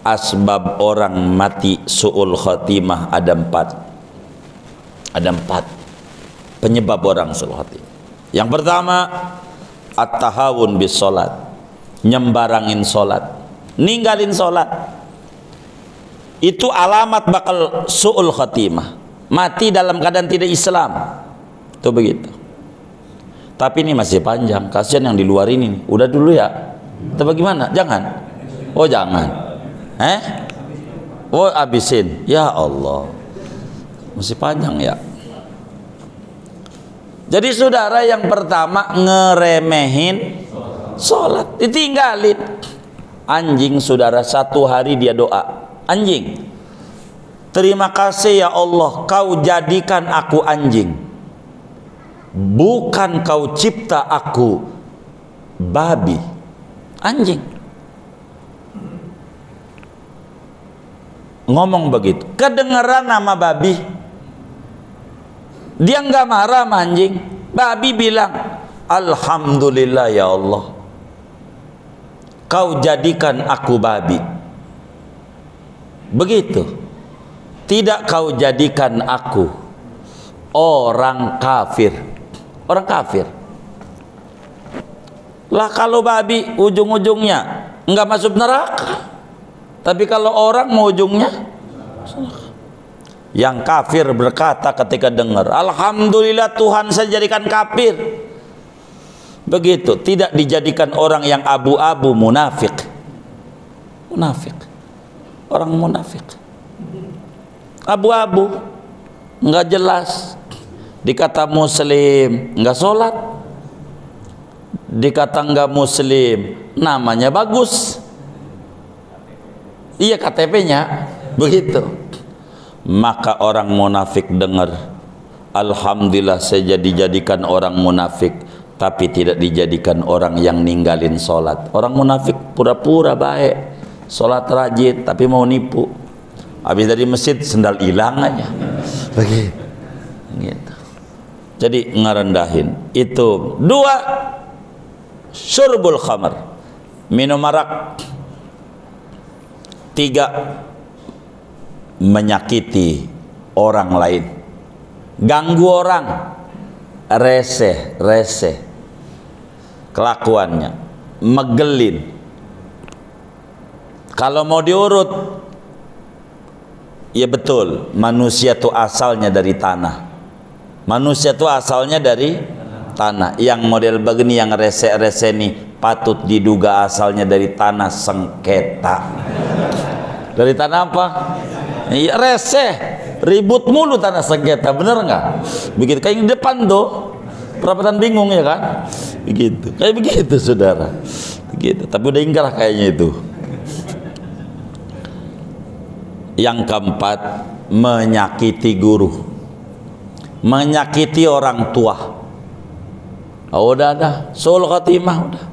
asbab orang mati su'ul khatimah ada 4. Ada 4 penyebab orang su'ul khatimah. Yang pertama, at-tahawun bis salat, nyembarangin salat, ninggalin salat. Itu alamat bakal su'ul khatimah, mati dalam keadaan tidak Islam. Itu begitu. Tapi ini masih panjang, kasihan yang di luar ini. Udah dulu ya. Atau bagaimana? Jangan. Oh jangan. Oh abisin. Ya Allah. Masih panjang ya. Jadi saudara, yang pertama ngeremehin sholat, ditinggalin. Anjing saudara, 1 hari dia doa. Anjing, terima kasih ya Allah, kau jadikan aku anjing, bukan kau cipta aku babi. Anjing ngomong begitu, kedengeran nama babi, dia nggak marah sama anjing. Babi bilang, alhamdulillah ya Allah, kau jadikan aku babi. Begitu. Tidak kau jadikan aku orang kafir. Orang kafir. Lah kalau babi ujung-ujungnya enggak masuk neraka. Tapi kalau orang mau ujungnya, yang kafir berkata ketika dengar, alhamdulillah Tuhan saya jadikan kafir. Begitu. Tidak dijadikan orang yang abu-abu, munafik. Munafik. Orang munafik abu-abu, nggak jelas. Dikata muslim nggak sholat, dikata nggak muslim namanya bagus, iya KTP-nya begitu. Maka orang munafik dengar, alhamdulillah saya dijadikan orang munafik, tapi tidak dijadikan orang yang ninggalin sholat. Orang munafik pura-pura baik, sholat rajin, tapi mau nipu. Habis dari masjid sendal hilang aja. Begitu. Gitu. Jadi ngerendahin. Itu 2, syurbul khamar, minum arak. 3, menyakiti orang lain, ganggu orang, reseh kelakuannya, megelin. Kalau mau diurut, ya betul, manusia itu asalnya dari tanah. Manusia itu asalnya dari tanah. Yang model begini, yang rese-rese nih, patut diduga asalnya dari tanah sengketa. Dari tanah apa? Ya, rese, ribut mulu tanah sengketa, bener nggak? Begitu kayak di depan tuh, perapatan bingung ya kan? Begitu, kayak begitu saudara. Begitu, tapi udah ingkar kayaknya itu. Yang keempat, menyakiti guru, menyakiti orang tua. Oh, udah su'ul khatimah udah.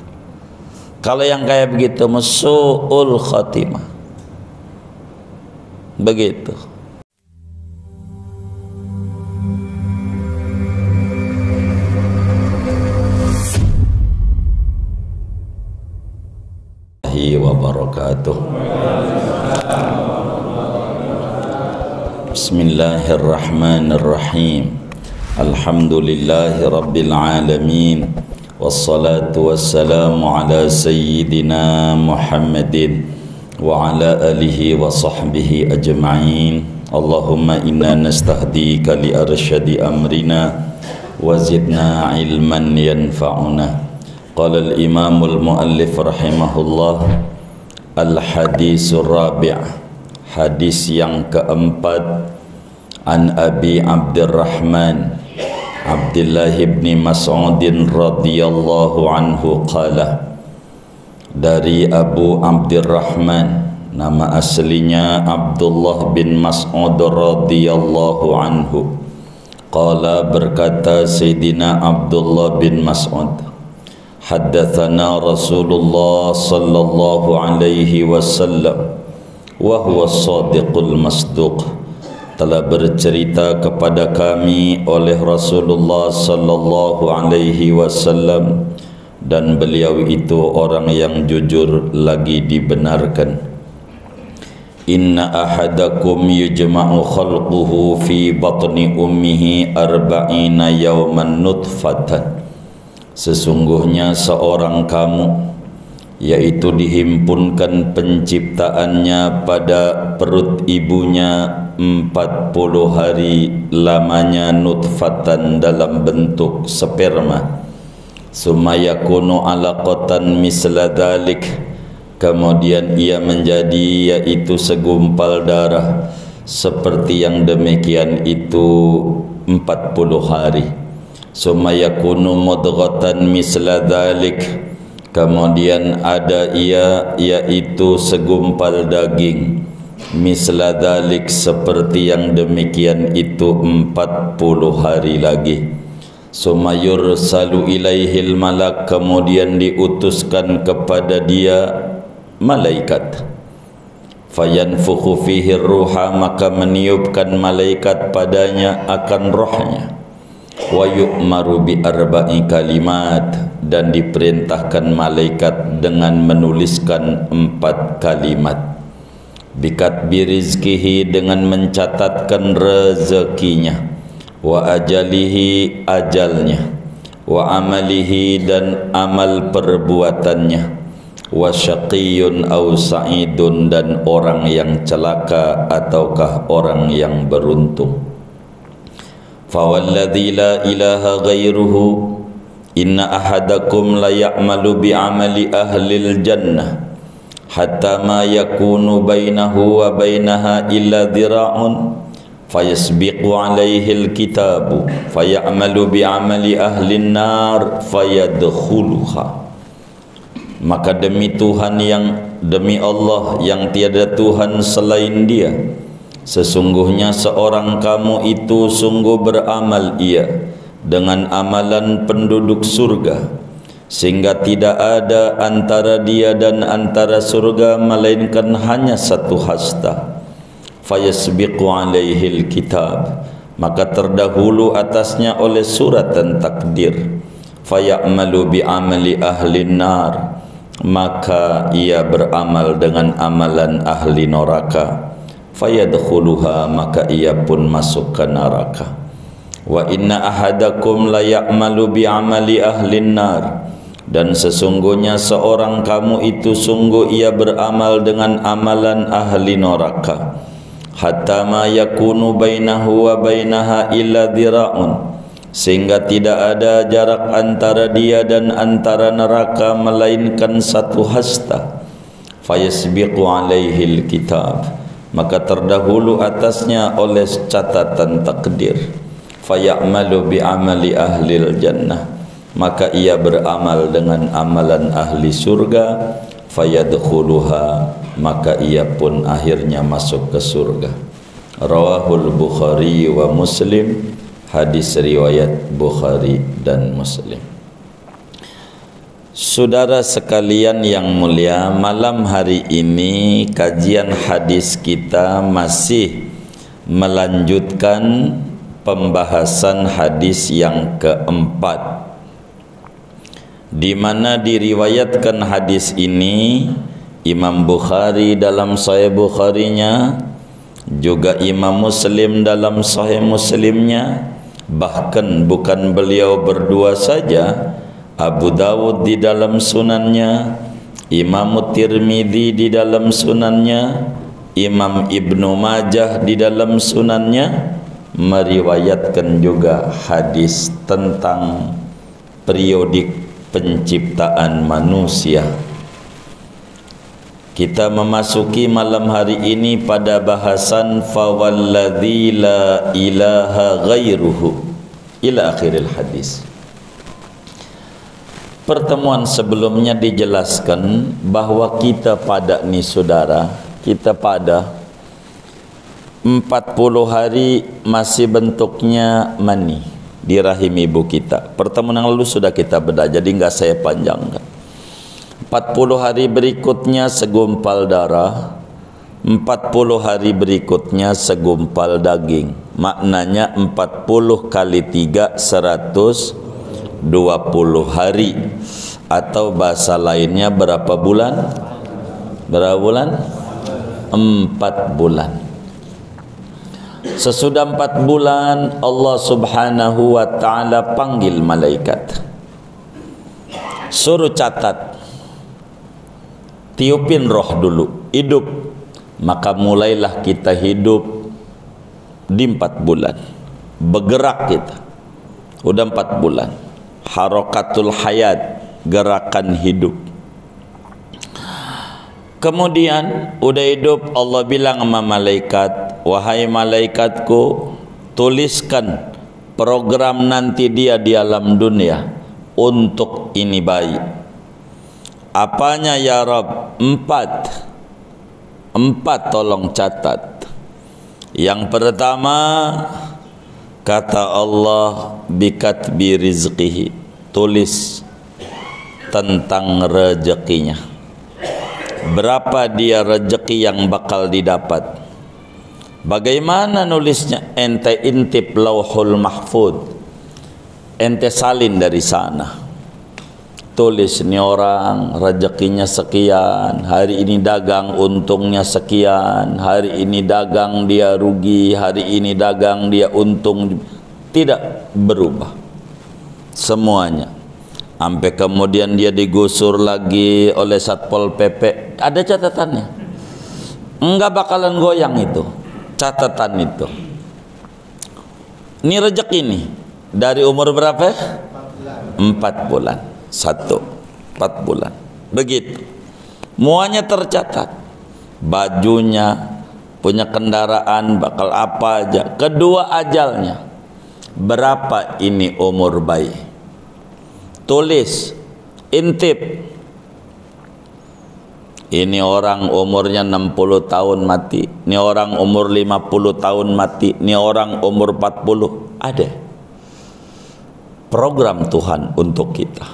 Kalau yang kayak begitu su'ul khatimah. Begitu. Wabarakatuh. Bismillahirrahmanirrahim. Alhamdulillahi rabbil alamin. Wassalatu wassalamu ala sayyidina Muhammadin wa ala alihi wa sahbihi ajma'in. Allahumma inna nastahdika li arsyadi amrina wa zidna ilman yanfa'una. Qala al-imamul muallif rahimahullah, al-hadisur rabi', hadis yang keempat, an Abi Abdurrahman Abdullah bin Mas'ud radhiyallahu anhu qala, dari Abu Abdurrahman, nama aslinya Abdullah bin Mas'ud radhiyallahu anhu, qala, berkata Sayyidina Abdullah bin Mas'ud, haddatsana Rasulullah sallallahu alaihi wasallam wa huwa as-sadiqul masduq, telah bercerita kepada kami oleh Rasulullah sallallahu alaihi wasallam, dan beliau itu orang yang jujur lagi dibenarkan. Inna ahadakum yujma'u khalquhu fi batni ummihi arba'ina yawman nutfatan. Sesungguhnya seorang kamu, yaitu dihimpunkan penciptaannya pada perut ibunya 40 hari lamanya nutfatan dalam bentuk sperma. Summa yakunu alaqatan misla dhalik. Kemudian ia menjadi yaitu segumpal darah seperti yang demikian itu 40 hari. Summa yakunu mudghatan misla dhalik. Kemudian ada ia yaitu segumpal daging misla dhalik seperti yang demikian itu 40 hari lagi. Summa yursalu ilaihil malak. Kemudian diutuskan kepada dia malaikat. Fayanfukhu fihi ruha. Maka meniupkan malaikat padanya akan rohnya. Wa yu'maru bi arba'i kalimat. Dan diperintahkan malaikat dengan menuliskan 4 kalimat. Bikatbi rizkihi, dengan mencatatkan rezekinya. Wa ajalihi, ajalnya. Wa amalihi, dan amal perbuatannya. Wa syaqiyun aw sa'idun, dan orang yang celaka ataukah orang yang beruntung. Fawalladzi la ilaha ghairuhu inna ahadakum la ya'malu bi'amali ahlil jannah hatta ma yakunu bainahu wa bainaha illa dhira'un fayasbiqu alaihi alkitabu fayamalu bi'amali ahlin nar fayadkhuluha. Maka demi Allah yang tiada Tuhan selain Dia, sesungguhnya seorang kamu itu sungguh beramal ia dengan amalan penduduk surga, sehingga tidak ada antara dia dan antara surga melainkan hanya satu hasta. Fayasbiqu alaihil kitab. Maka terdahulu atasnya oleh suratan takdir. Fayamalu bi'amali ahlin nar. Maka ia beramal dengan amalan ahli neraka. Fayadkhuluha. Maka ia pun masuk ke neraka. Wa inna ahadakum la ya'malu bi'amali ahlin nar. Dan sesungguhnya seorang kamu itu sungguh ia beramal dengan amalan ahli neraka. Hatta ma yakunu bainahu wa bainaha illa dhira'un. Sehingga tidak ada jarak antara dia dan antara neraka melainkan satu hasta. Fayasbiqu alaihil kitab. Maka terdahulu atasnya oleh catatan takdir. Fayamalu bi'amali ahlil jannah. Maka ia beramal dengan amalan ahli surga. Fayadkhuluha. Maka ia pun akhirnya masuk ke surga. Rawahul Bukhari wa Muslim. Hadis riwayat Bukhari dan Muslim. Saudara sekalian yang mulia, malam hari ini kajian hadis kita masih melanjutkan pembahasan hadis yang keempat, di mana diriwayatkan hadis ini Imam Bukhari dalam Sahih Bukharinya, juga Imam Muslim dalam Sahih Muslimnya. Bahkan bukan beliau berdua saja, Abu Dawud di dalam sunannya, Imam Tirmidzi di dalam sunannya, Imam Ibnu Majah di dalam sunannya meriwayatkan juga hadis tentang periodik penciptaan manusia. Kita memasuki malam hari ini pada bahasan fawalladzi la ilaha ghairuhu ila akhiril hadis. Pertemuan sebelumnya dijelaskan bahwa kita pada nih saudara, kita pada 40 hari masih bentuknya mani di rahim ibu kita. Pertemuan yang lalu sudah kita bedah, jadi enggak saya panjangkan. 40 hari berikutnya segumpal darah, 40 hari berikutnya segumpal daging. Maknanya 40 kali 3 120 hari. Atau bahasa lainnya berapa bulan? Berapa bulan? 4 bulan. Sesudah 4 bulan Allah subhanahu wa ta'ala panggil malaikat, suruh catat, tiupin roh dulu, hidup. Maka mulailah kita hidup di 4 bulan, bergerak kita. Udah 4 bulan, harakatul hayat, gerakan hidup. Kemudian udah hidup, Allah bilang sama malaikat, wahai malaikatku, tuliskan program nanti dia di alam dunia untuk ini bayi. Apanya ya Rabb? 4 tolong catat. Yang pertama, kata Allah, bikatbi rizqihi, tulis tentang rezekinya. Berapa dia rezeki yang bakal didapat. Bagaimana nulisnya? Ente intip lauhul mahfud, ente salin dari sana, tulis nih orang rezekinya sekian, hari ini dagang untungnya sekian, hari ini dagang dia rugi, hari ini dagang dia untung. Tidak berubah semuanya. Sampai kemudian dia digusur lagi oleh Satpol PP. Ada catatannya. Enggak bakalan goyang itu catatan itu. Ini rezeki nih dari umur berapa? 4 bulan. 4 bulan. Begitu. Semuanya tercatat. Bajunya, punya kendaraan, bakal apa aja. Kedua, ajalnya. Berapa ini umur bayi? Tulis, intip. Ini orang umurnya 60 tahun mati, ini orang umur 50 tahun mati, ini orang umur 40. Ada program Tuhan untuk kita.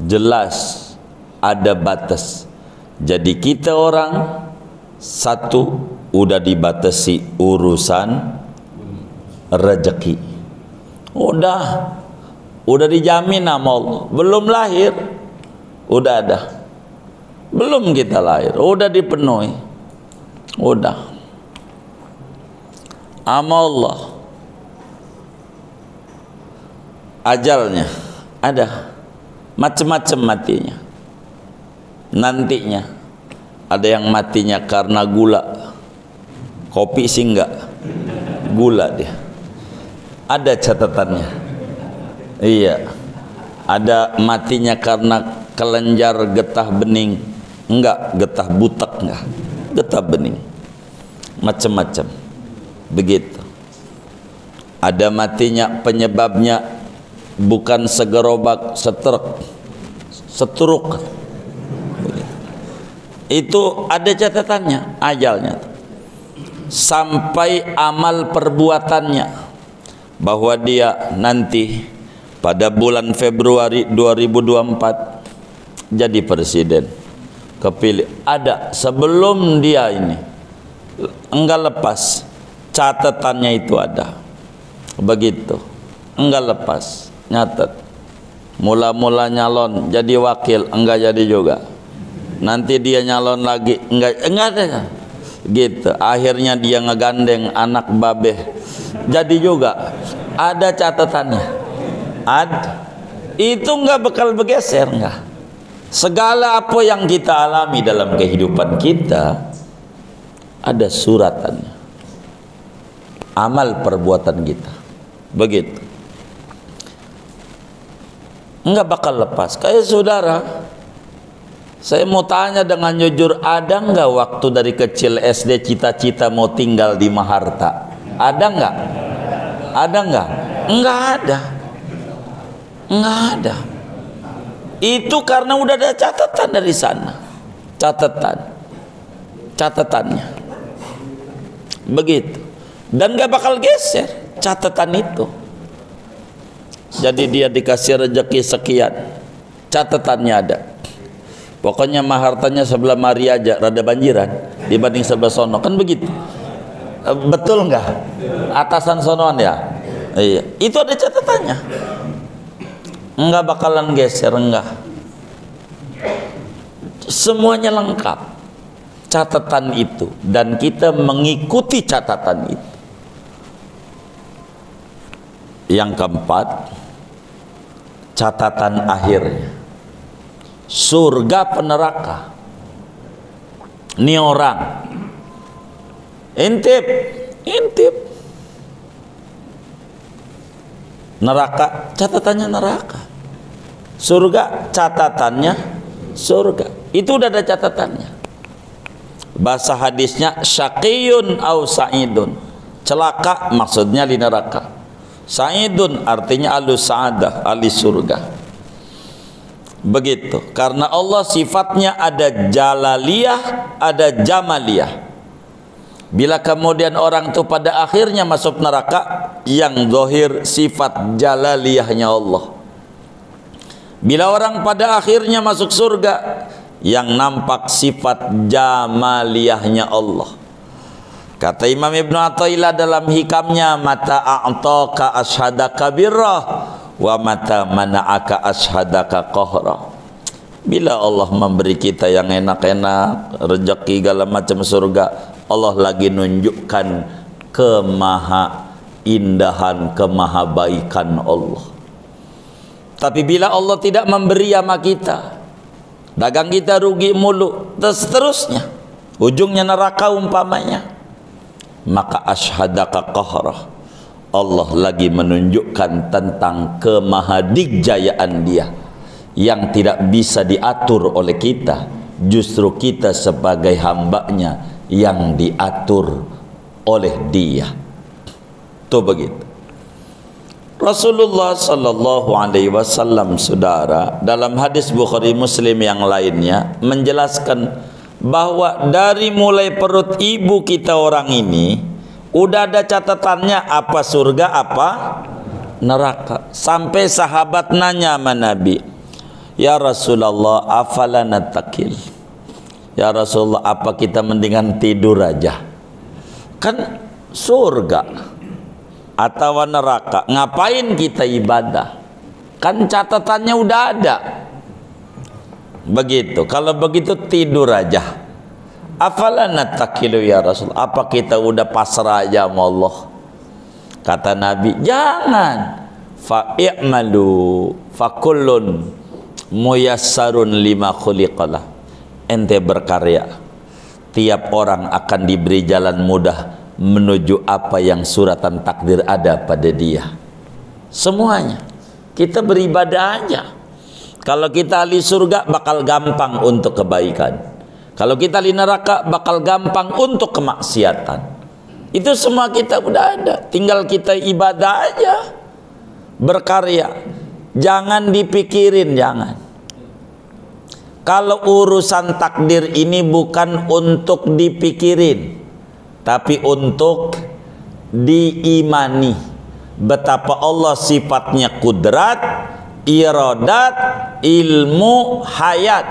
Jelas ada batas. Jadi kita orang satu udah dibatasi urusan rezeki. Udah dijamin sama Allah. Belum lahir udah ada. Belum kita lahir udah dipenuhi. Udah sama Allah. Ajalnya ada, macam-macam matinya. Nantinya ada yang matinya karena gula. Kopi sih enggak, gula dia. Ada catatannya. Iya, ada matinya karena kelenjar getah bening, enggak, getah butek enggak, getah bening, macam-macam, begitu. Ada matinya penyebabnya bukan segerobak, setruk. Itu ada catatannya, ajalnya, sampai amal perbuatannya, bahwa dia nanti pada bulan Februari 2024 jadi presiden, kepilih. Ada sebelum dia ini, enggak lepas, catatannya itu ada. Begitu, enggak lepas, nyatet. Mula-mula nyalon jadi wakil, enggak jadi juga. Nanti dia nyalon lagi, enggak ada. Gitu, akhirnya dia ngegandeng anak babeh, jadi juga. Ada catatannya. Ada. Itu enggak bakal bergeser, enggak. Segala apa yang kita alami dalam kehidupan kita ada suratannya. Amal perbuatan kita. Begitu. Enggak bakal lepas. Kayak saudara, saya mau tanya dengan jujur, ada enggak waktu dari kecil SD cita-cita mau tinggal di Maharta? Ada enggak? Ada enggak? Enggak ada. Enggak ada. Itu karena udah ada catatan dari sana. Catatannya. Begitu. Dan gak bakal geser catatan itu. Jadi dia dikasih rezeki sekian, catatannya ada. Pokoknya mahartanya sebelah mari aja rada banjiran dibanding sebelah sono, kan begitu. Betul nggak? Atasan sonoan ya? Iya. Itu ada catatannya. Enggak bakalan geser, enggak. Semuanya lengkap. catatan itu dan kita mengikuti catatan itu. Yang keempat, catatan akhirnya, surga peneraka. Ini orang intip neraka, catatannya neraka. Surga, catatannya surga. Itu udah ada catatannya. Bahasa hadisnya syaqiyun au sa'idun. Celaka maksudnya di neraka. Sa'idun artinya ahlu sa'adah, ahli surga. Begitu. Karena Allah sifatnya ada jalaliyah, ada jamaliyah. Bila kemudian orang itu pada akhirnya masuk neraka, yang zahir sifat jalaliyahnya Allah. Bila orang pada akhirnya masuk surga, yang nampak sifat jamaliyahnya Allah. Kata Imam Ibnu Athaillah dalam hikamnya, mata a'taka ashadaka birrah wa mata mana'aka ashadaka qahra. Bila Allah memberi kita yang enak-enak, rezeki segala macam surga, Allah lagi nunjukkan kemaha indahan, kemaha baikan Allah. Tapi bila Allah tidak memberi sama kita, dagang kita rugi mulu, dan seterusnya, ujungnya neraka umpamanya, maka ashadaka qahra, Allah lagi menunjukkan tentang kemahadigjayaan Dia yang tidak bisa diatur oleh kita. Justru kita sebagai hambanya yang diatur oleh Dia. Tuh begitu. Rasulullah sallallahu alaihi wasallam, saudara, dalam hadis Bukhari Muslim yang lainnya menjelaskan bahwa dari mulai perut ibu kita orang ini udah ada catatannya, apa surga apa neraka. Sampai sahabat nanya sama Nabi, ya Rasulullah afala natakil, ya Rasulullah apa kita mendingan tidur aja, kan surga atau neraka, ngapain kita ibadah, kan catatannya udah ada. Begitu. Kalau begitu tidur aja. Afala natakilu ya Rasul, apa kita udah pasrah aja sama Allah? Kata Nabi, jangan. Fa'i'malu fakullun muyassarun lima khuliqalah. Ente berkarya, tiap orang akan diberi jalan mudah menuju apa yang suratan takdir ada pada dia. Semuanya kita beribadah aja. Kalau kita ahli surga bakal gampang untuk kebaikan, kalau kita ahli neraka bakal gampang untuk kemaksiatan. Itu semua kita udah ada, tinggal kita ibadah aja, berkarya. Jangan dipikirin, jangan. Kalau urusan takdir ini bukan untuk dipikirin, tapi untuk diimani. Betapa Allah sifatnya kudrat, iradat, ilmu, hayat.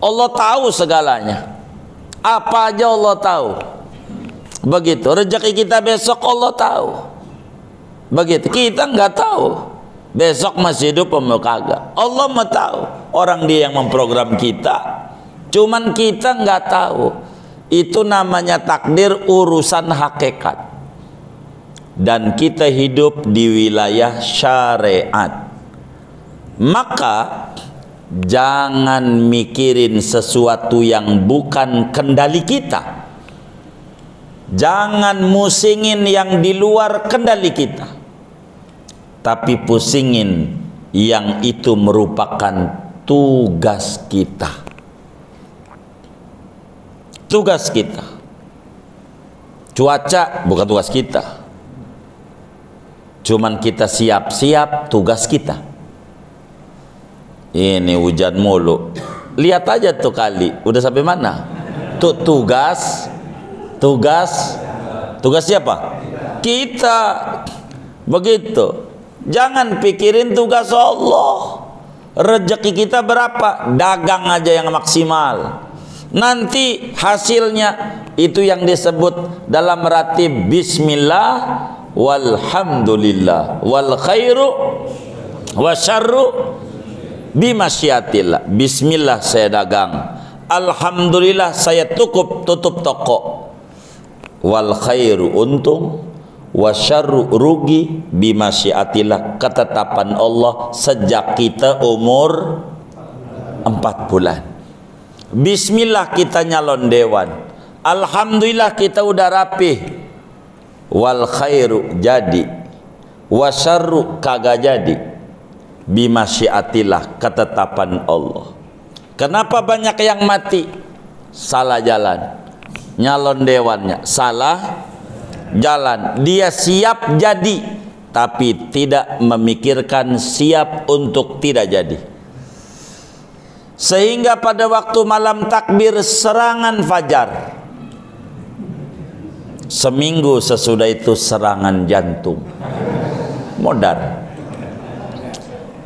Allah tahu segalanya. Apa aja Allah tahu. Begitu. Rezeki kita besok Allah tahu. Begitu. Kita nggak tahu besok masih hidup atau kagak. Allah mah tahu. Orang Dia yang memprogram kita. Cuman kita nggak tahu. Itu namanya takdir, urusan hakikat. Dan kita hidup di wilayah syariat. Maka jangan mikirin sesuatu yang bukan kendali kita. Jangan musingin yang di luar kendali kita, tapi pusingin yang itu merupakan tugas kita. Tugas kita. Cuaca bukan tugas kita, cuman kita siap-siap tugas kita. Ini hujan mulu, lihat aja tuh kali udah sampai mana. Tuh tugas siapa? Kita. Begitu. Jangan pikirin tugas Allah. Rezeki kita berapa? Dagang aja yang maksimal. Nanti hasilnya itu yang disebut dalam ratib bismillah walhamdulillah wal khairu wasyarru bimasyiatillah. Bismillah saya dagang, alhamdulillah saya cukup tutup toko. Wal khairu untung, wasyarru rugi bimasyiatillah, ketetapan Allah sejak kita umur 4 bulan. Bismillah kita nyalon dewan, alhamdulillah kita udah rapih. Wal khairu jadi, wasyarru kagak jadi, bimasyiatillah, ketetapan Allah. Kenapa banyak yang mati? Salah jalan. Nyalon dewannya salah jalan. Dia siap jadi, tapi tidak memikirkan siap untuk tidak jadi. Sehingga pada waktu malam takbir serangan fajar, seminggu sesudah itu serangan jantung, modar,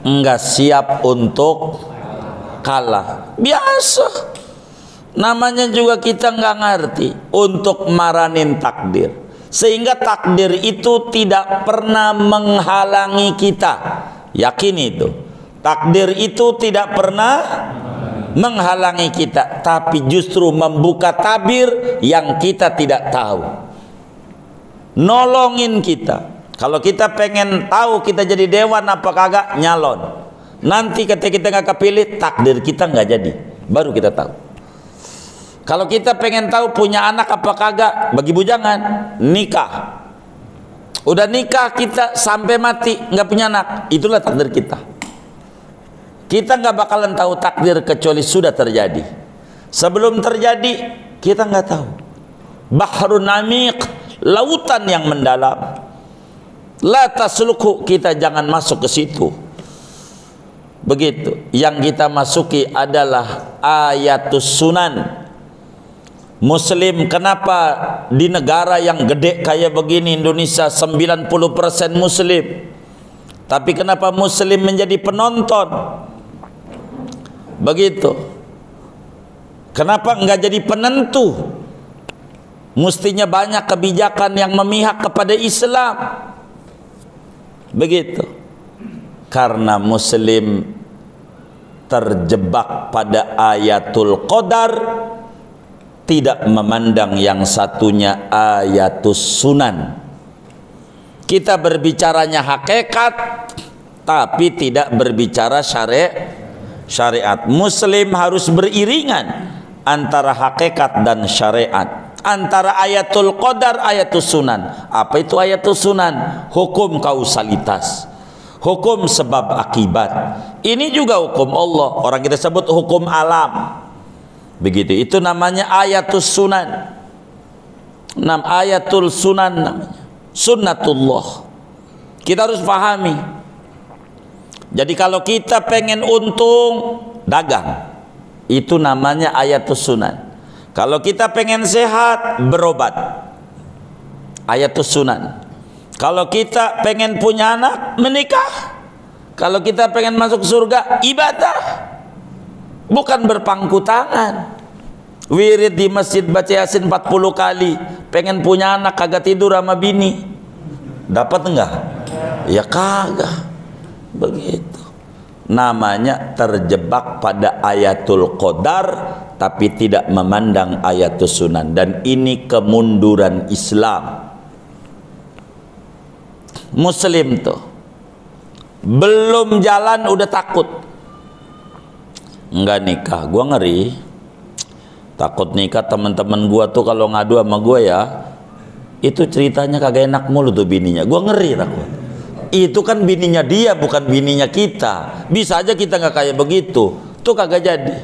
enggak siap untuk kalah. Biasa, namanya juga kita nggak ngerti untuk maranin takdir, sehingga takdir itu tidak pernah menghalangi kita. Yakin itu, takdir itu tidak pernah menghalangi kita, tapi justru membuka tabir yang kita tidak tahu, nolongin kita. Kalau kita pengen tahu kita jadi dewan apa kagak, nyalon. Nanti ketika kita nggak kepilih, takdir kita nggak jadi, baru kita tahu. Kalau kita pengen tahu punya anak apa kagak, bagi bujangan, nikah. Udah nikah kita sampai mati nggak punya anak, itulah takdir kita. Kita nggak bakalan tahu takdir kecuali sudah terjadi. Sebelum terjadi kita nggak tahu. Bahrun amiq, lautan yang mendalam. La tasluku, kita jangan masuk ke situ. Begitu. Yang kita masuki adalah ayatus sunan. Muslim, kenapa di negara yang gede kayak begini Indonesia 90% muslim, tapi kenapa muslim menjadi penonton? Begitu. Kenapa enggak jadi penentu? Mestinya banyak kebijakan yang memihak kepada Islam. Begitu. Karena muslim terjebak pada ayatul qadar, tidak memandang yang satunya ayatus sunan. Kita berbicaranya hakikat, tapi tidak berbicara syariat. Muslim harus beriringan antara hakikat dan syariat, antara ayatul qadar, ayatus sunan. Apa itu ayatus sunan? Hukum kausalitas, hukum sebab akibat. Ini juga hukum Allah, orang kita sebut hukum alam. Begitu, itu namanya ayatus sunan. Ayatul sunan namanya, sunnatullah. Kita harus pahami. Jadi kalau kita pengen untung, dagang, itu namanya ayatus sunan. Kalau kita pengen sehat, berobat, ayatus sunan. Kalau kita pengen punya anak, menikah. Kalau kita pengen masuk surga, ibadah, bukan berpangku tangan. Wirid di masjid baca Yasin 40 kali. Pengen punya anak kagak tidur sama bini, dapat enggak? Ya kagak. Begitu. Namanya terjebak pada ayatul qadar, tapi tidak memandang ayatus sunan. Dan ini kemunduran Islam. Muslim tuh belum jalan udah takut. Enggak nikah, gua ngeri. Takut nikah, teman-teman gua tuh kalau ngadu sama gua ya, itu ceritanya kagak enak mulu tuh bininya. Gua ngeri takut. Itu kan bininya dia, bukan bininya kita. Bisa aja kita nggak kayak begitu, tuh kagak jadi.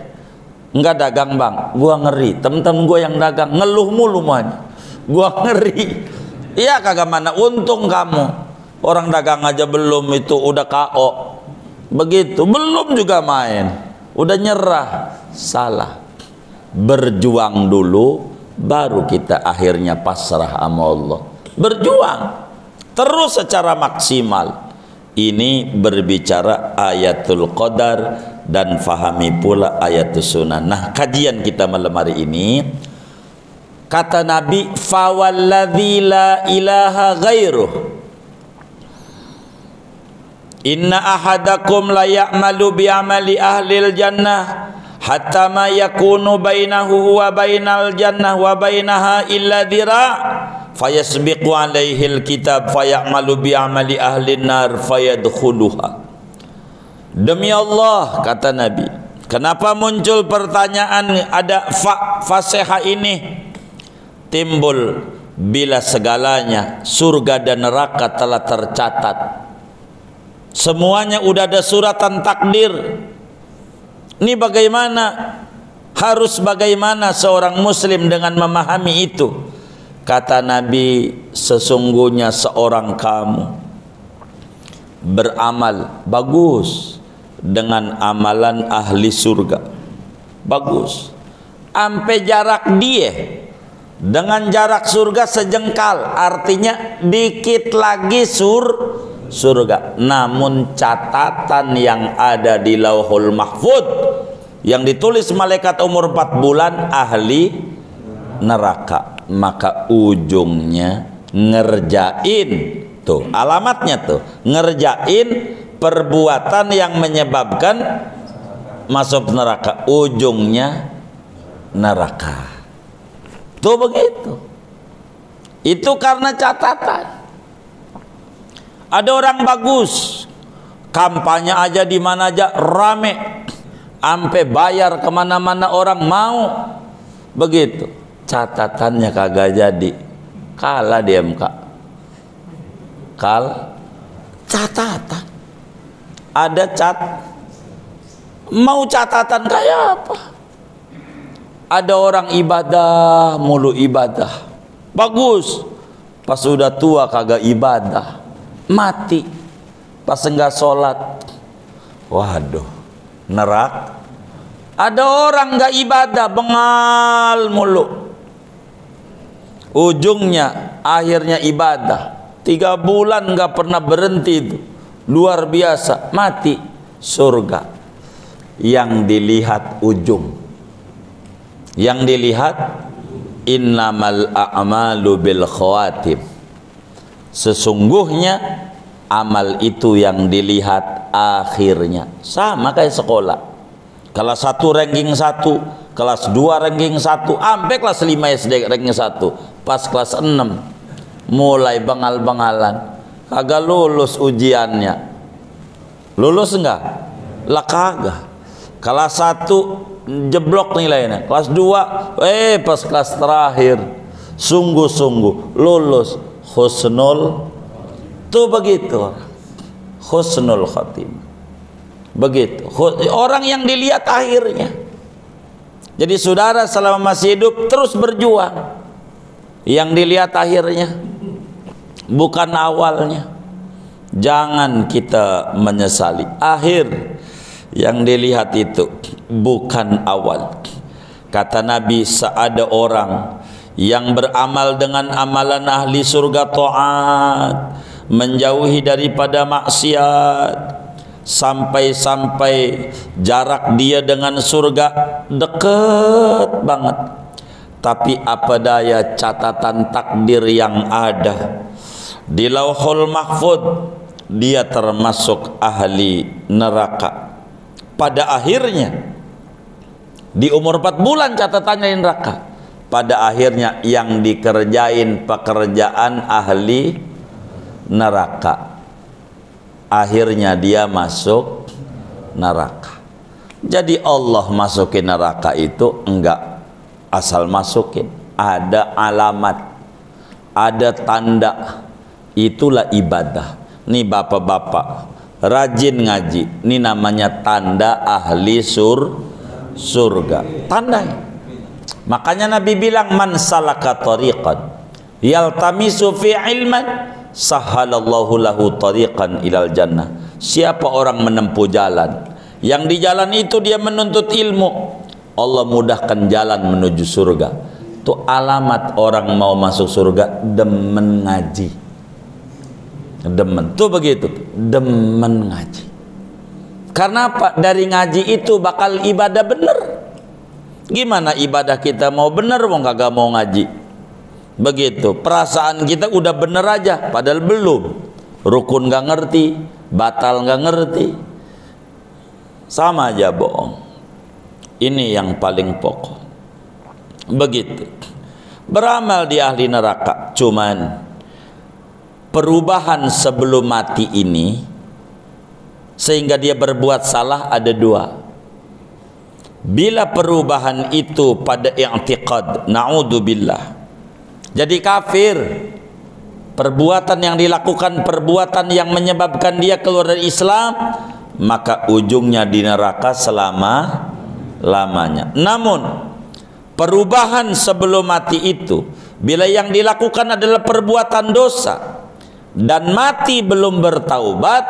Nggak dagang bang, gua ngeri. Temen-temen gua yang dagang ngeluh mulu man, gua ngeri. Iya kagak mana untung kamu. Orang dagang aja belum itu udah KO. Begitu, belum juga main, udah nyerah. Salah. Berjuang dulu, baru kita akhirnya pasrah sama Allah. Berjuang terus secara maksimal. Ini berbicara ayatul qadar dan fahami pula ayatus sunan. Nah, kajian kita malam hari ini, kata Nabi, fawalladzi la ilaha ghairuh, inna ahadakum la ya'malu bi amali ahlil jannah hatta ma yakunu bainahu wa bainal jannah wa bainaha illa dhira fayasbiqu alaihi alkitab fayamalu bi amali ahli nar fayadkhuluha. Demi Allah, kata Nabi, kenapa muncul pertanyaan ada faseha ini? Timbul bila segalanya surga dan neraka telah tercatat, semuanya udah ada suratan takdir. Ini bagaimana? Harus bagaimana seorang muslim dengan memahami itu? Kata Nabi, sesungguhnya seorang kamu beramal bagus dengan amalan ahli surga, bagus sampai jarak dia dengan jarak surga sejengkal, artinya dikit lagi surga. Namun catatan yang ada di Lauhul Mahfud yang ditulis malaikat umur 4 bulan ahli neraka, maka ujungnya ngerjain, tuh alamatnya tuh, ngerjain perbuatan yang menyebabkan masuk neraka, ujungnya neraka. Tuh begitu. Itu karena catatan. Ada orang bagus, kampanye aja di mana aja rame, sampai bayar kemana-mana orang mau. Begitu, catatannya kagak jadi, kalah di MK. Catatan. Ada mau catatan kayak apa? Ada orang ibadah mulu, ibadah bagus, pas sudah tua kagak ibadah, mati pas enggak sholat, waduh, neraka. Ada orang enggak ibadah, bengal mulu, ujungnya akhirnya ibadah 3 bulan enggak pernah berhenti, itu luar biasa, mati, surga. Yang dilihat ujung, yang dilihat innamal a'malu bil khawatim, sesungguhnya amal itu yang dilihat akhirnya. Sama kayak sekolah, kelas 1 ranking 1, kelas 2 ranking 1, sampai kelas 5 SD ranking 1. Pas kelas 6 mulai bengal-bengalan, kagak lulus ujiannya. Lulus enggak? Lah kagak. Kelas 1 jeblok nilainya, kelas 2 pas kelas terakhir sungguh-sungguh lulus, husnul. Tuh begitu, husnul khatimah. Begitu orang yang dilihat akhirnya. Jadi saudara selama masih hidup terus berjuang, yang dilihat akhirnya bukan awalnya. Jangan kita menyesali akhir, yang dilihat itu bukan awal. Kata Nabi, seada orang yang beramal dengan amalan ahli surga, taat, menjauhi daripada maksiat, sampai-sampai jarak dia dengan surga dekat banget, tapi apa daya catatan takdir yang ada di Lauhul Mahfud, dia termasuk ahli neraka. Pada akhirnya di umur 4 bulan catatannya neraka, pada akhirnya yang dikerjain pekerjaan ahli neraka, akhirnya dia masuk neraka. Jadi Allah masukin neraka itu enggak asal masukin, ada alamat, ada tanda. Itulah ibadah. Nih bapak-bapak rajin ngaji, ini namanya tanda ahli surga, tandanya. Makanya Nabi bilang, man salaka tariqan yaltamisu fi ilman sahhalallahu lahu tariqan ilal jannah. Siapa orang menempuh jalan, yang di jalan itu dia menuntut ilmu, Allah mudahkan jalan menuju surga. Itu alamat orang mau masuk surga, demen ngaji. Demen tuh begitu, demen ngaji. Karena apa? Dari ngaji itu bakal ibadah bener. Gimana ibadah kita mau bener wong kagak mau ngaji? Begitu, perasaan kita udah bener aja padahal belum. Rukun gak ngerti, batal gak ngerti, sama aja bohong. Ini yang paling pokok. Begitu. Beramal di ahli neraka. Cuman perubahan sebelum mati ini, sehingga dia berbuat salah, ada dua. Bila perubahan itu pada i'tiqad, na'udzubillah, jadi kafir, perbuatan yang dilakukan perbuatan yang menyebabkan dia keluar dari Islam, maka ujungnya di neraka selama-lamanya. Namun perubahan sebelum mati itu, bila yang dilakukan adalah perbuatan dosa dan mati belum bertaubat,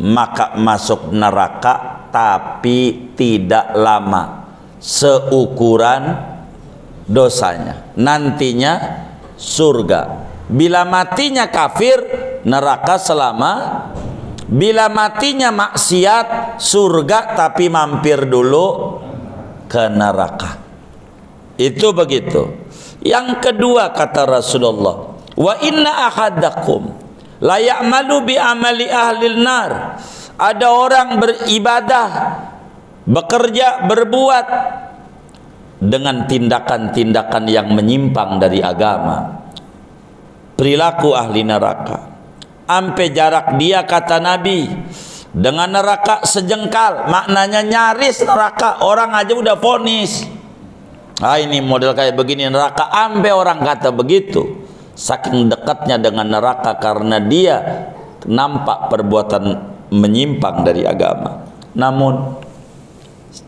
maka masuk neraka, tapi tidak lama, seukuran dosanya. Nantinya surga. Bila matinya kafir, neraka selama. Bila matinya maksiat, surga, tapi mampir dulu ke neraka. Itu begitu. Yang kedua kata Rasulullah, wa inna ahadakum la ya'malu bi amali ahlil nar. Ada orang beribadah, bekerja, berbuat dengan tindakan-tindakan yang menyimpang dari agama, perilaku ahli neraka. Ampe jarak dia, kata Nabi, dengan neraka sejengkal, maknanya nyaris neraka. Orang aja udah vonis, ah ini model kayak begini neraka. Ampe orang kata begitu, saking dekatnya dengan neraka karena dia nampak perbuatan menyimpang dari agama. Namun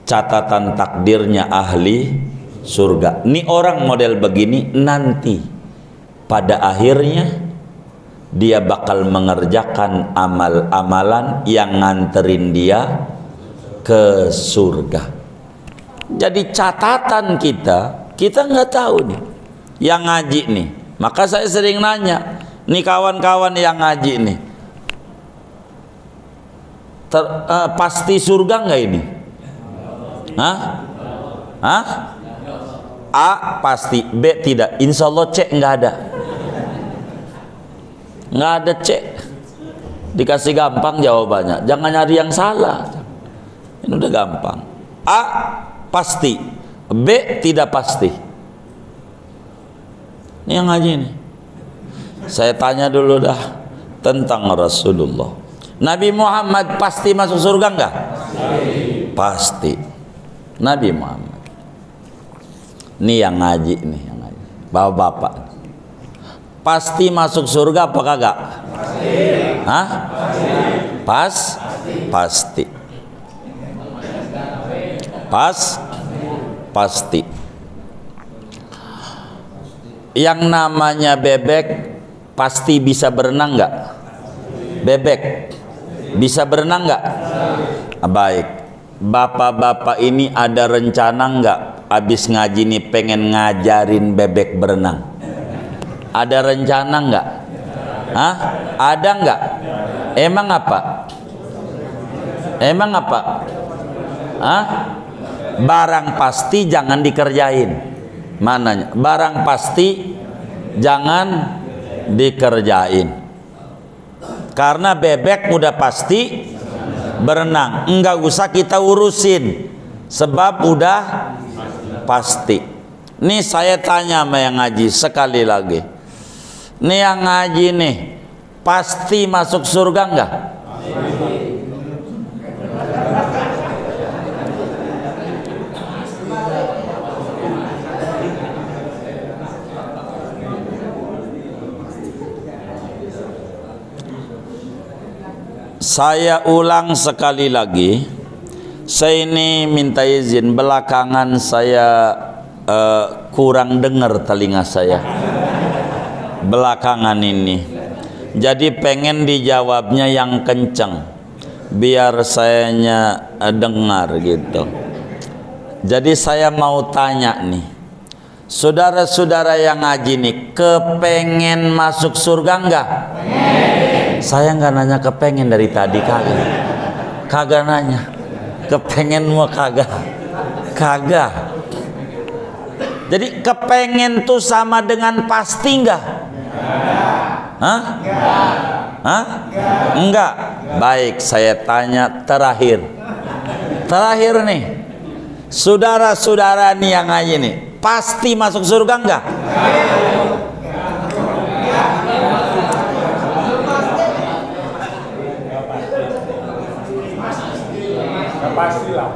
catatan takdirnya ahli surga. Ini orang model begini nanti pada akhirnya dia bakal mengerjakan amal-amalan yang nganterin dia ke surga. Jadi catatan kita nggak tahu nih yang ngaji nih. Maka saya sering nanya nih kawan-kawan yang ngaji nih, pasti surga nggak ini? Hah? Hah? A pasti, B tidak. Insya Allah C nggak ada. Nggak ada C. Dikasih gampang jawabannya. Jangan nyari yang salah. Ini udah gampang. A pasti, B tidak pasti. Ini yang ngaji nih. Saya tanya dulu dah tentang Rasulullah. Nabi Muhammad pasti masuk surga enggak? Pasti. Nabi Muhammad. Ini yang ngaji nih, yang ngaji. Bapak-bapak. Pasti masuk surga apa kagak? Pasti. Hah? Pasti. Pasti. Yang namanya bebek pasti bisa berenang enggak? Bebek bisa berenang enggak? Baik. Bapak-bapak ini ada rencana enggak habis ngaji nih pengen ngajarin bebek berenang? Ada rencana enggak? Hah? Ada enggak? Emang apa? Emang apa? Hah? Barang pasti jangan dikerjain. Mananya? Barang pasti jangan dikerjain. Karena bebek udah pasti berenang, enggak usah kita urusin sebab udah pasti. Nih saya tanya sama yang ngaji sekali lagi. Nih yang ngaji nih pasti masuk surga enggak? Saya ulang sekali lagi, saya ini minta izin, belakangan saya kurang dengar telinga saya belakangan ini, jadi pengen dijawabnya yang kencang biar sayanya dengar gitu. Jadi saya mau tanya nih, saudara-saudara yang ngaji nih, kepengen masuk surga enggak? Saya nggak nanya kepengen dari tadi, kagak nanya kepengen mau kagak. Jadi kepengen tuh sama dengan pasti nggak? Hah? Enggak. Baik, saya tanya terakhir nih, Saudara-saudara nih yang ngaji nih, pasti masuk surga enggak? Pastilah.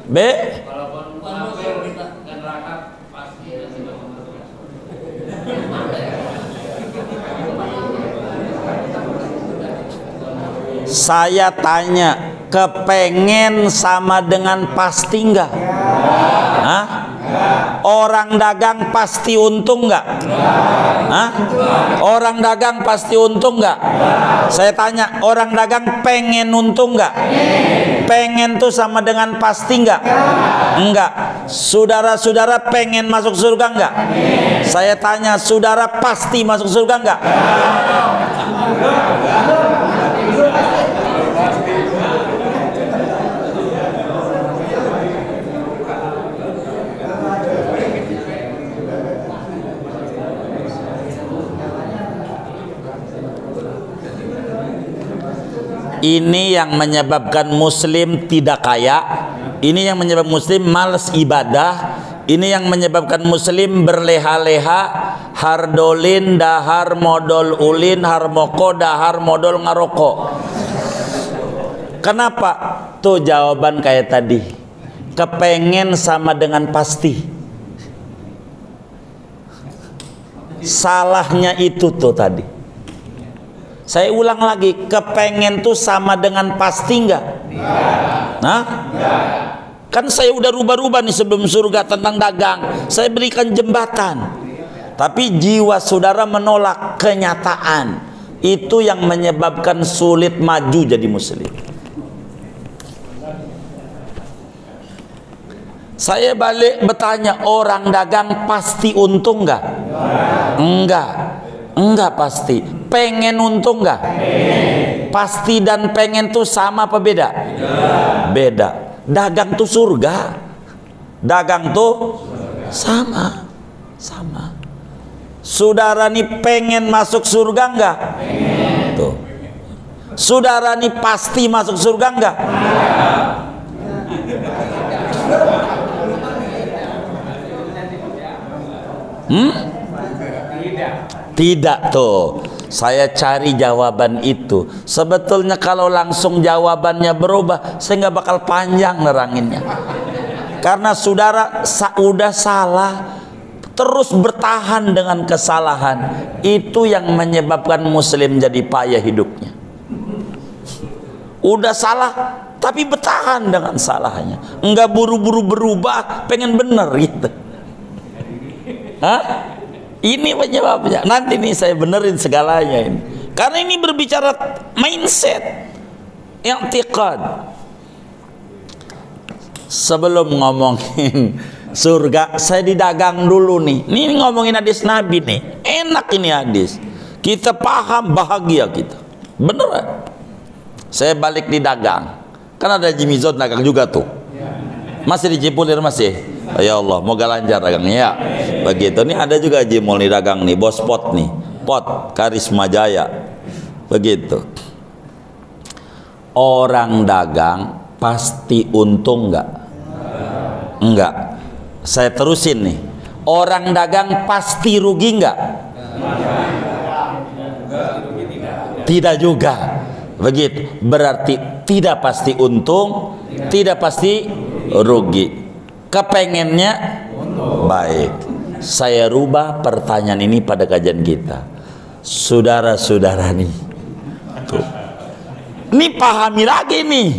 B. Saya tanya, kepengen sama dengan pasti enggak? Hah? Orang dagang pasti untung enggak? Hah? Orang dagang pasti untung enggak? Saya tanya, orang dagang pengen untung enggak? Pengen tuh sama dengan pasti enggak? Enggak. Saudara-saudara pengen masuk surga enggak? Saya tanya, saudara pasti masuk surga enggak? Ini yang menyebabkan muslim tidak kaya, ini yang menyebabkan muslim malas ibadah, ini yang menyebabkan muslim berleha-leha, hardolin dahar modal ulin harmoko dahar modal ngaroko. Kenapa? Tuh jawaban kayak tadi, kepengen sama dengan pasti. Salahnya itu tuh tadi. Saya ulang lagi, kepengen tuh sama dengan pasti enggak? Nah, kan saya udah rubah-rubah nih sebelum surga tentang dagang. Saya berikan jembatan, tapi jiwa saudara menolak kenyataan. Itu yang menyebabkan sulit maju jadi muslim. Saya balik bertanya, orang dagang pasti untung enggak? Enggak. Enggak pasti. Pengen untung enggak? Pasti dan pengen tuh sama apa beda? Beda. Dagang tuh surga. Dagang tuh sama. Sama. Saudara nih pengen masuk surga enggak? Tuh. Saudara nih pasti masuk surga enggak? Tidak tuh. Saya cari jawaban itu. Sebetulnya kalau langsung jawabannya berubah, saya nggak bakal panjang neranginnya. Karena saudara udah salah, terus bertahan dengan kesalahan. Itu yang menyebabkan muslim jadi payah hidupnya. Udah salah, tapi bertahan dengan salahnya. Enggak buru-buru berubah, pengen bener gitu. Hah? Ini penyebabnya. Nanti nih saya benerin segalanya ini. Karena ini berbicara mindset, i'tiqad. Sebelum ngomongin surga, saya didagang dulu nih. Ini ngomongin hadis Nabi nih. Enak ini hadis. Kita paham, bahagia kita. Beneran. Saya balik di dagang. Kan ada Jimmy Zod dagang juga tuh. Masih di Cipulir masih. Ya Allah, moga lancar dagangnya ya. Begitu nih ada juga Jimol nih dagang nih, bos pot nih. Pot Karisma Jaya. Begitu. Orang dagang pasti untung enggak? Enggak. Saya terusin nih. Orang dagang pasti rugi enggak? Tidak juga. Begitu. Berarti tidak pasti untung, tidak pasti rugi. Kepengennya baik. Saya rubah pertanyaan ini pada kajian kita. Saudara-saudara nih, tuh. Ini pahami lagi nih.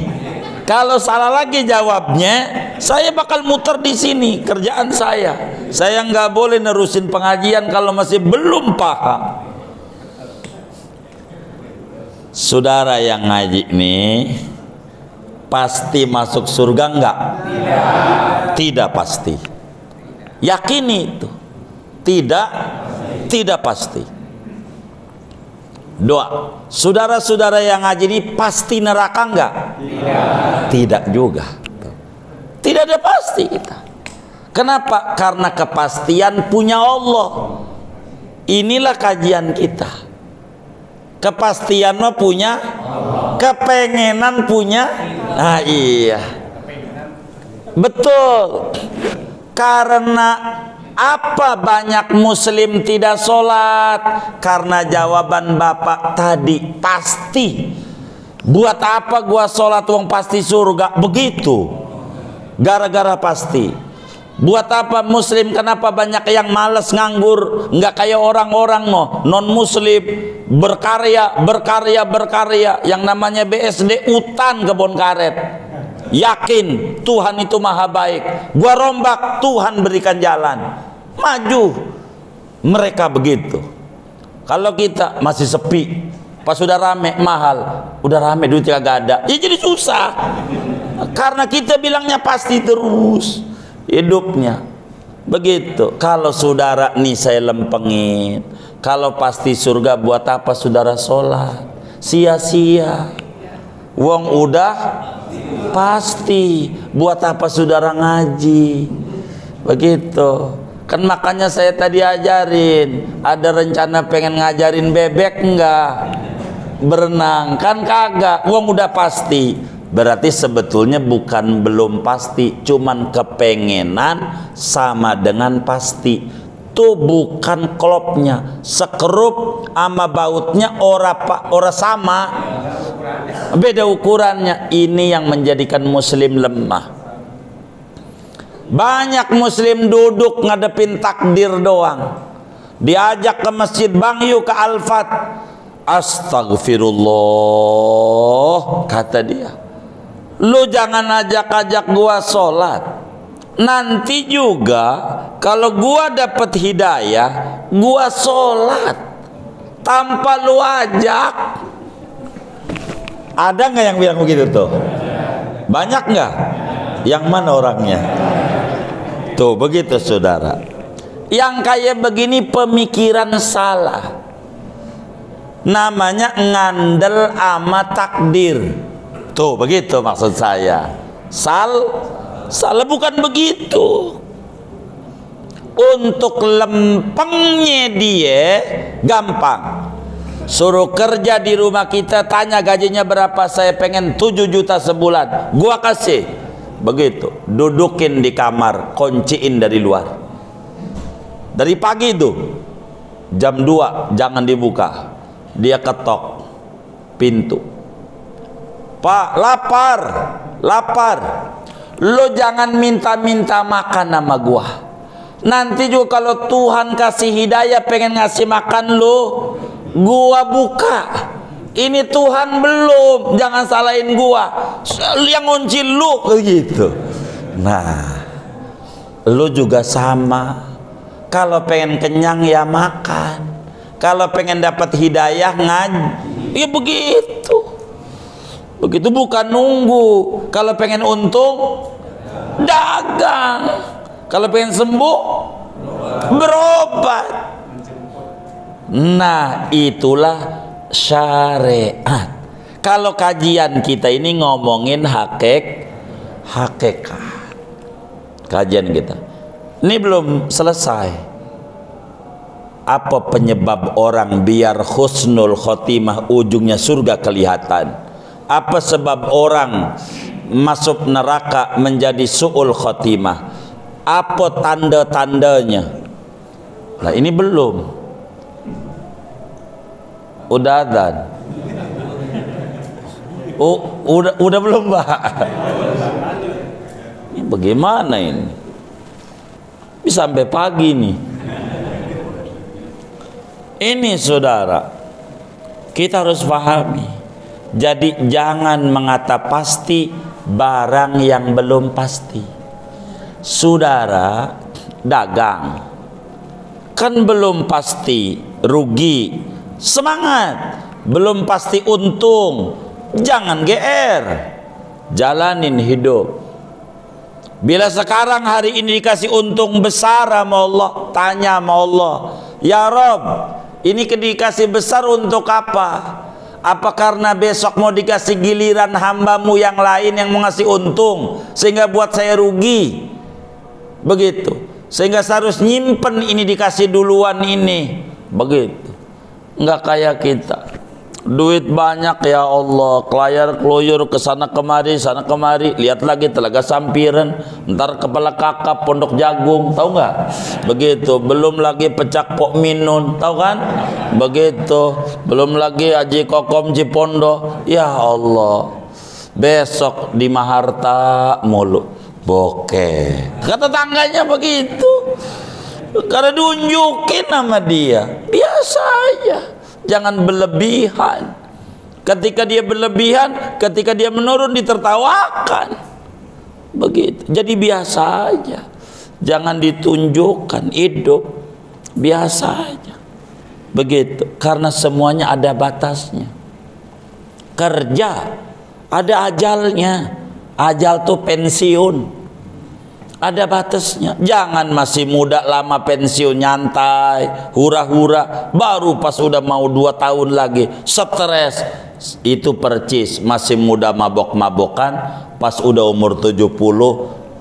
Kalau salah lagi jawabnya, saya bakal muter di sini kerjaan saya. Saya nggak boleh nerusin pengajian kalau masih belum paham. Saudara yang ngaji nih, pasti masuk surga enggak? Tidak pasti. Yakini itu. Tidak pasti. Doa. Saudara-saudara yang ngaji ini pasti neraka enggak? Tidak juga. Tidak ada pasti kita. Kenapa? Karena kepastian punya Allah. Inilah kajian kita. Kepastian mah punya, kepengenan punya. Nah iya, betul. Karena apa banyak muslim tidak sholat? Karena jawaban bapak tadi, pasti. Buat apa gua sholat wong pasti surga? Begitu. Gara-gara pasti. Buat apa muslim? Kenapa banyak yang males nganggur? Nggak kayak orang-orang non muslim berkarya. Yang namanya BSD utan kebun karet. Yakin Tuhan itu maha baik. Gua rombak, Tuhan berikan jalan. Maju. Mereka begitu. Kalau kita masih sepi, pas sudah rame mahal, udah rame duitnya gak ada, ya jadi susah. Karena kita bilangnya pasti terus hidupnya begitu. Kalau saudara nih saya lempengin, kalau pasti surga buat apa saudara sholat? Sia-sia. Wong udah pasti, buat apa saudara ngaji? Begitu. Kan makanya saya tadi ajarin, ada rencana pengen ngajarin bebek enggak? Berenang kan kagak, wong udah pasti. Berarti sebetulnya bukan belum pasti, cuman kepengenan sama dengan pasti. Tuh bukan klopnya, sekerup sama bautnya ora sama. Beda ukurannya. Ini yang menjadikan muslim lemah. Banyak muslim duduk ngadepin takdir doang. Diajak ke masjid, Bang yuk ke Al-Fat. Astagfirullah, kata dia. Lu jangan ajak-ajak gua sholat. Nanti juga kalau gua dapet hidayah, gua sholat tanpa lu ajak. Ada nggak yang bilang begitu tuh? Banyak nggak? Yang mana orangnya? Tuh begitu saudara. Yang kayak begini pemikiran salah. Namanya ngandel ama takdir. Tuh begitu maksud saya. Salah bukan begitu. Untuk lempengnya dia gampang. Suruh kerja di rumah kita, tanya gajinya berapa, saya pengen 7 juta sebulan, gua kasih. Begitu, dudukin di kamar, kunciin dari luar. Dari pagi itu jam 2 jangan dibuka. Dia ketok pintu. Pak, lapar. Lo jangan minta-minta makan sama gua. Nanti juga kalau Tuhan kasih hidayah pengen ngasih makan lo, gua buka. Ini Tuhan belum, jangan salahin gua. Yang ngunci lu gitu. Nah, lu juga sama. Kalau pengen kenyang ya makan. Kalau pengen dapat hidayah ngaji. Ya begitu. Begitu bukan nunggu. Kalau pengen untung dagang. Kalau pengen sembuh berobat. Nah, itulah syariat. Kalau kajian kita ini ngomongin hakikat. Kajian kita ini belum selesai. Apa penyebab orang biar husnul khotimah ujungnya surga kelihatan? Apa sebab orang masuk neraka menjadi su'ul khotimah? Apa tanda-tandanya? Nah ini belum. Udah adzan. Udah belum, Pak? Ini bagaimana ini? Bisa sampai pagi nih. Ini saudara, kita harus pahami. Jadi jangan mengata pasti barang yang belum pasti. Saudara dagang, kan belum pasti rugi. Semangat, belum pasti untung, jangan GR, jalanin hidup. Bila sekarang hari ini dikasih untung besar sama Allah, tanya sama Allah, ya Rob, ini dikasih besar untuk apa? Apa karena besok mau dikasih giliran hambamu yang lain yang mau ngasih untung sehingga buat saya rugi? Begitu. Sehingga saya harus nyimpen ini dikasih duluan ini. Begitu. Enggak kayak kita. Duit banyak ya Allah, kelayar keluyur ke sana kemari, lihat lagi Telaga Sampiran, ntar Kepala Kakap, Pondok Jagung, tahu nggak? Begitu. Belum lagi Pecak Pok Minun, tahu kan? Begitu. Belum lagi Haji Kokom Cipondo. Ya Allah, besok di Maharta mulu bokeh. Kata tangganya begitu. Karena diunjukin sama dia, biasa aja. Jangan berlebihan. Ketika dia berlebihan, ketika dia menurun ditertawakan. Begitu. Jadi biasa aja. Jangan ditunjukkan, hidup biasa aja. Begitu. Karena semuanya ada batasnya. Kerja ada ajalnya. Ajal tuh pensiun. Ada batasnya. Jangan masih muda lama pensiun nyantai, hura-hura, baru pas udah mau 2 tahun lagi stres. Itu percis. Masih muda mabok-mabokan, pas udah umur 70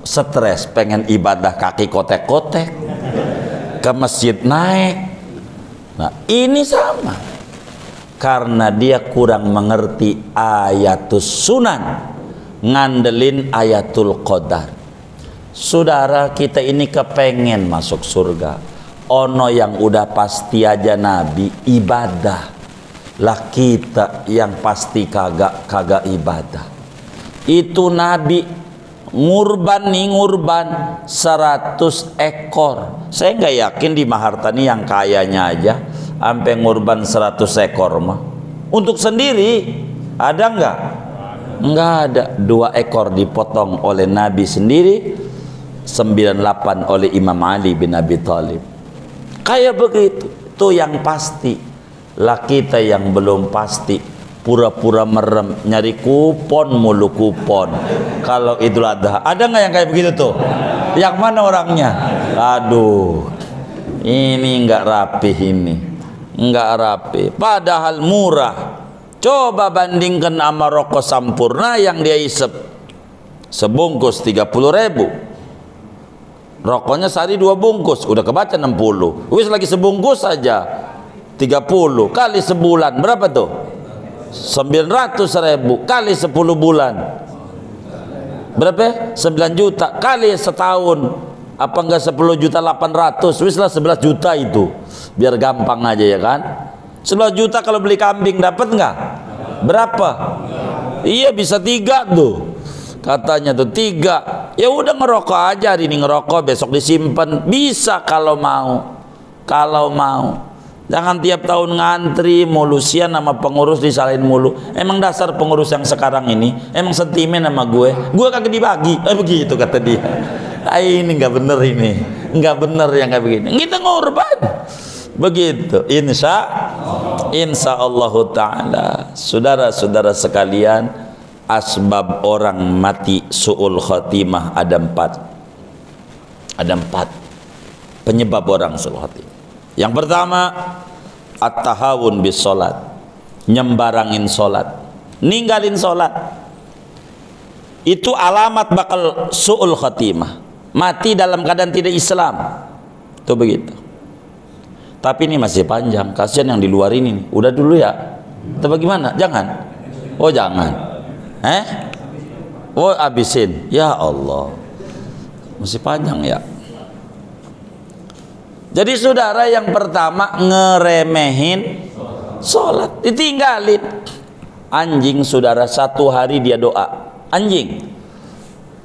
stres, pengen ibadah kaki kotek-kotek, ke masjid naik. Nah, ini sama. Karena dia kurang mengerti ayatus sunan, ngandelin ayatul qadar. Saudara, kita ini kepengen masuk surga. Ono yang udah pasti aja Nabi ibadah. Lah kita yang pasti kagak ibadah. Itu Nabi ngurban 100 ekor. Saya nggak yakin di Maharta nih yang kayanya aja sampai ngurban 100 ekor mah. Untuk sendiri ada nggak? Nggak ada. 2 ekor dipotong oleh Nabi sendiri, 98 oleh Imam Ali bin Abi Thalib. Kayak begitu. Itu yang pasti. Lah kita yang belum pasti, pura-pura merem, nyari kupon mulu kupon. Kalau Idul Adha ada nggak yang kayak begitu tuh? Yang mana orangnya? Aduh, ini nggak rapi, ini nggak rapi. Padahal murah. Coba bandingkan sama rokok Sampurna yang dia isep sebungkus 30.000. Rokoknya sehari 2 bungkus, udah kebaca 60. Wis lagi sebungkus saja 30 kali sebulan berapa tuh? 900.000 kali 10 bulan berapa? 9 juta kali setahun. Apa enggak 10.800.000? Wis lah 11 juta itu. Biar gampang aja ya kan. 11 juta kalau beli kambing dapat enggak? Berapa? Iya bisa 3 tuh. Katanya tuh 3. Ya udah ngerokok aja, hari ini ngerokok, besok disimpan. Bisa kalau mau. Kalau mau. Jangan tiap tahun ngantri mulu, sian sama pengurus disalahin mulu. Emang dasar pengurus yang sekarang ini emang sentimen sama gue kagak dibagi. Begitu kata dia. Ini nggak bener, ini nggak bener yang kayak begini. Kita ngorban. Begitu. Insya Allah Ta'ala. Saudara-saudara sekalian, asbab orang mati su'ul khatimah ada 4. Ada 4 penyebab orang su'ul khatimah. Yang pertama, at-tahawun bis sholat, nyembarangin sholat, ninggalin sholat. Itu alamat bakal su'ul khatimah, mati dalam keadaan tidak Islam. Itu begitu. Tapi ini masih panjang, kasihan yang di luar ini. Udah dulu ya? Atau bagaimana? Jangan? Oh jangan. Oh abisin. Ya Allah, masih panjang ya. Jadi saudara, yang pertama ngeremehin sholat, ditinggalin. Anjing saudara, 1 hari dia doa, anjing,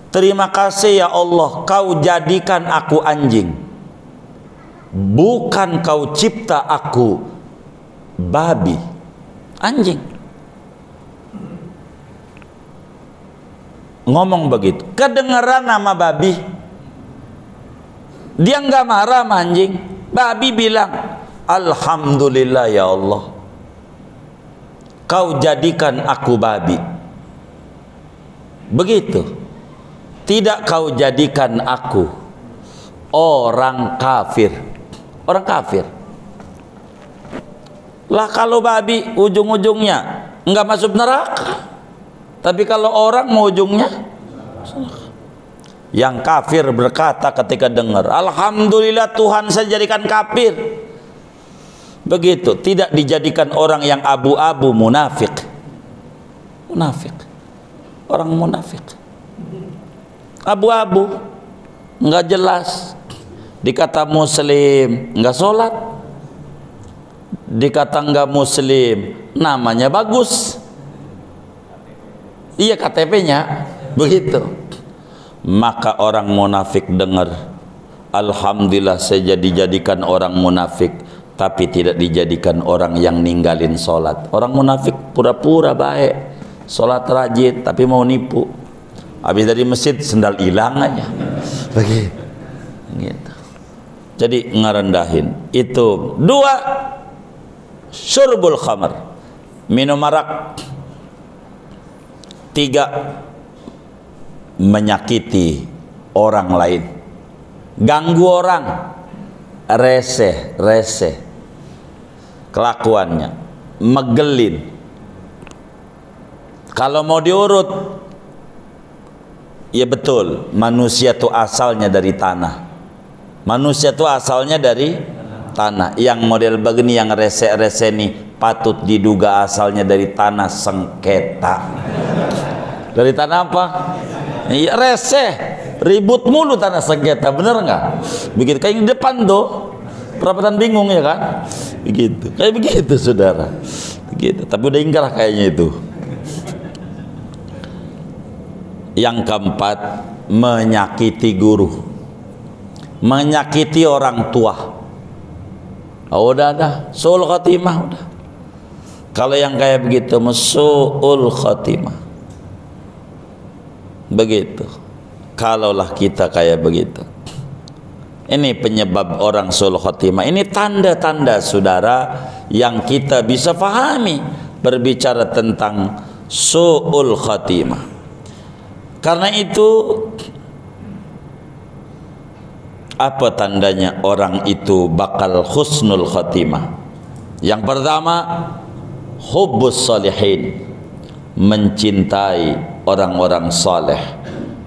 terima kasih ya Allah, kau jadikan aku anjing, bukan kau cipta aku babi. Anjing ngomong begitu, kedengeran nama babi. Dia nggak marah sama anjing. Babi bilang, alhamdulillah ya Allah, kau jadikan aku babi. Begitu. Tidak kau jadikan aku orang kafir. Orang kafir. Lah kalau babi ujung-ujungnya nggak masuk neraka. Tapi kalau orang mau ujungnya, yang kafir berkata ketika dengar, alhamdulillah Tuhan saya jadikan kafir. Begitu, tidak dijadikan orang yang abu-abu, munafik. Munafik. Orang munafik. Abu-abu, enggak jelas. Dikata muslim, enggak sholat. Dikata enggak muslim, namanya bagus. Iya, KTP-nya begitu. Maka orang munafik dengar, alhamdulillah saya dijadikan orang munafik, tapi tidak dijadikan orang yang ninggalin sholat. Orang munafik pura-pura baik, sholat rajin, tapi mau nipu. Habis dari masjid sendal hilang aja. Begitu. Gitu. Jadi ngerendahin. Itu. 2, syurbul khamr, minum arak. 3, menyakiti orang lain, ganggu orang, reseh kelakuannya, megelin. Kalau mau diurut, ya betul, manusia itu asalnya dari tanah. Manusia itu asalnya dari tanah. Yang model begini, yang reseh nih, patut diduga asalnya dari tanah sengketa. Dari tanah apa? Ya, reseh, ribut mulu tanah sengketa, bener nggak? Begitu kayak di depan tuh, perapatan bingung ya kan? Begitu, kayak begitu saudara. Begitu, tapi udah ingkar kayaknya itu. Yang keempat, menyakiti guru, menyakiti orang tua. Oh, udah, su'ul khatimah udah. Kalau yang kayak begitu, su'ul khatimah. Begitu. Kalaulah kita kayak begitu, ini penyebab orang su'ul khatimah. Ini tanda-tanda saudara yang kita bisa pahami berbicara tentang su'ul khatimah. Karena itu, apa tandanya orang itu bakal husnul khatimah? Yang pertama, hubbus salihin, mencintai orang-orang saleh,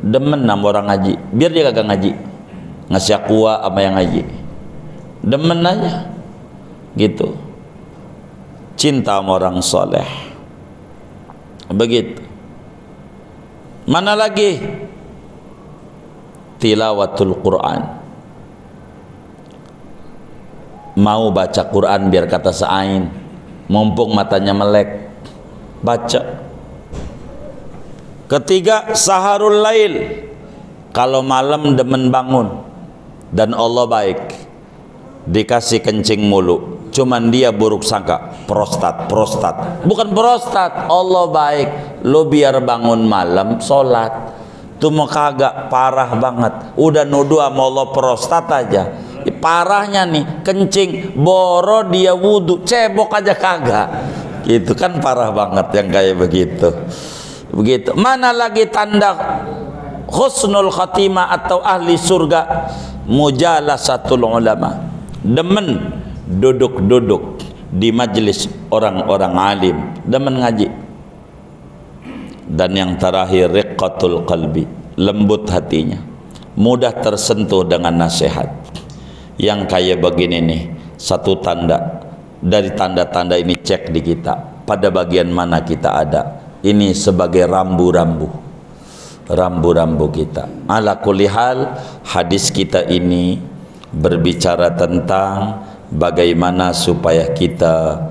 demen sama orang ngaji, biar dia kagak ngaji, ngasih aqua sama yang ngaji, demen aja gitu, cinta sama orang saleh. Begitu. Mana lagi? Tilawatul Quran, mau baca Quran biar kata seain, mumpung matanya melek, baca. Ketiga, saharul lail, kalau malam demen bangun. Dan Allah baik, dikasih kencing mulu, cuman dia buruk sangka prostat. Bukan prostat, Allah baik, lo biar bangun malam sholat. Tuh mau kagak, parah banget. Udah nuduh sama Allah prostat aja. Parahnya nih, kencing boro dia wudhu, cebok aja kagak. Gitu kan parah banget yang kayak begitu. Begitu. Mana lagi tanda husnul khatimah atau ahli surga? Mujalasatul ulama, demen duduk-duduk di majelis orang-orang alim, demen ngaji. Dan yang terakhir, riqqatul qalbi, lembut hatinya, mudah tersentuh dengan nasihat. Yang kayak begini nih, satu tanda dari tanda-tanda ini, cek di kita, pada bagian mana kita ada. Ini sebagai rambu-rambu kita. Ala kulli hal, hadis kita ini berbicara tentang bagaimana supaya kita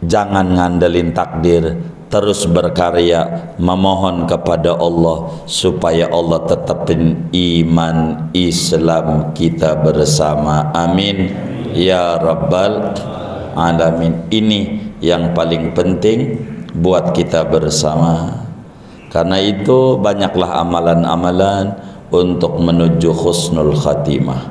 jangan ngandelin takdir, terus berkarya memohon kepada Allah supaya Allah tetapin iman Islam kita bersama. Amin ya rabbal alamin. Ini yang paling penting buat kita bersama. Karena itu banyaklah amalan-amalan untuk menuju husnul khatimah.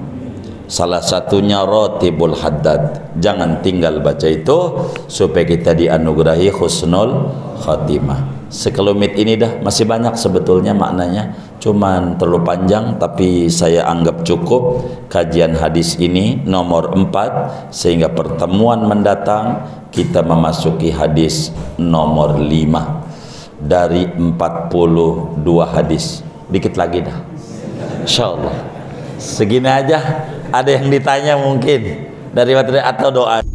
Salah satunya Ratibul Haddad. Jangan tinggal baca itu supaya kita dianugerahi husnul khatimah. Sekelumit ini dah, masih banyak sebetulnya maknanya, cuman terlalu panjang, tapi saya anggap cukup kajian hadis ini nomor 4, sehingga pertemuan mendatang kita memasuki hadis nomor 5 dari 42 hadis. Dikit lagi dah, insyaallah. Segini aja. Ada yang ditanya mungkin? Dari materi atau doa.